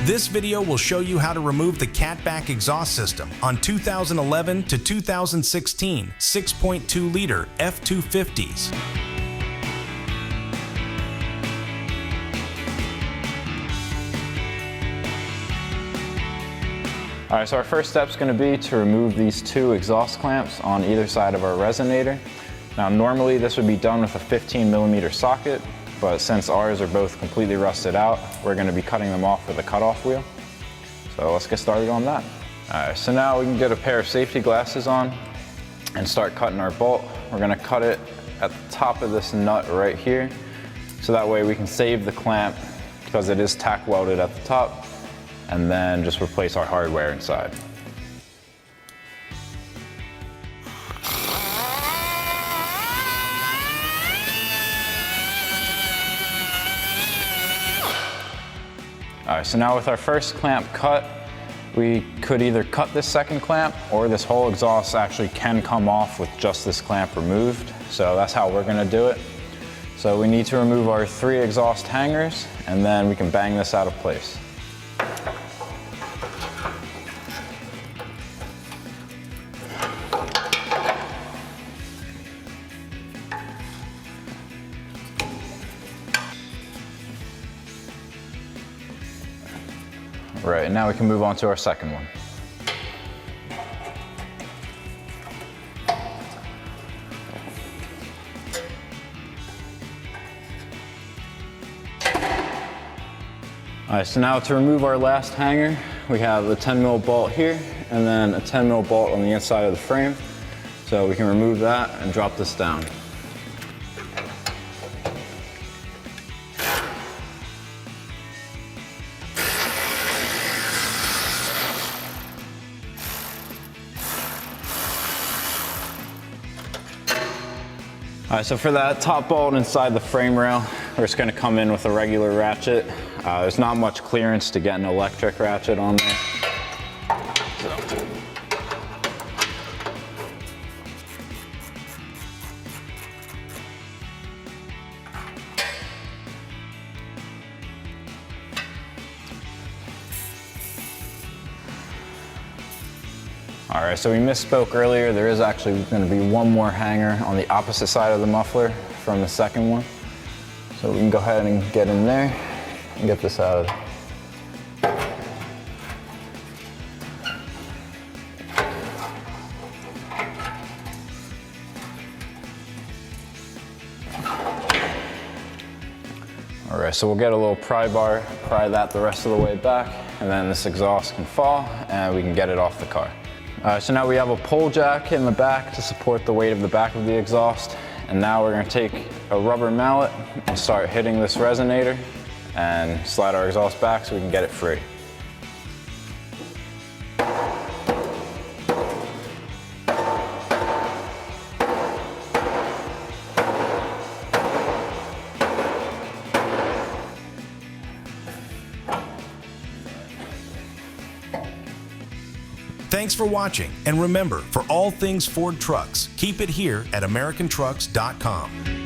This video will show you how to remove the catback exhaust system on 2011 to 2016 6.2-liter F-250s. All right, so our first step is going to be to remove these two exhaust clamps on either side of our resonator. Now normally this would be done with a 15mm socket, but since ours are both completely rusted out, we're going to be cutting them off with a cutoff wheel. So let's get started on that. All right, so now we can get a pair of safety glasses on and start cutting our bolt. We're going to cut it at the top of this nut right here, so that way we can save the clamp because it is tack welded at the top, and then just replace our hardware inside. All right, so now with our first clamp cut, we could either cut this second clamp or this whole exhaust actually can come off with just this clamp removed. So that's how we're gonna do it. So we need to remove our 3 exhaust hangers and then we can bang this out of place. Right, and now we can move on to our second one. All right, so now to remove our last hanger, we have a 10mm bolt here and then a 10mm bolt on the inside of the frame. So we can remove that and drop this down. All right, so for that top bolt inside the frame rail, we're just gonna come in with a regular ratchet. There's not much clearance to get an electric ratchet on there. All right, so we misspoke earlier. There is actually going to be one more hanger on the opposite side of the muffler from the second one. So we can go ahead and get in there and get this out. All right, so we'll get a little pry bar, pry that the rest of the way back, and then this exhaust can fall and we can get it off the car. So now we have a pole jack in the back to support the weight of the back of the exhaust. And now we're going to take a rubber mallet and start hitting this resonator and slide our exhaust back so we can get it free. Thanks for watching, and remember, for all things Ford trucks, keep it here at AmericanTrucks.com.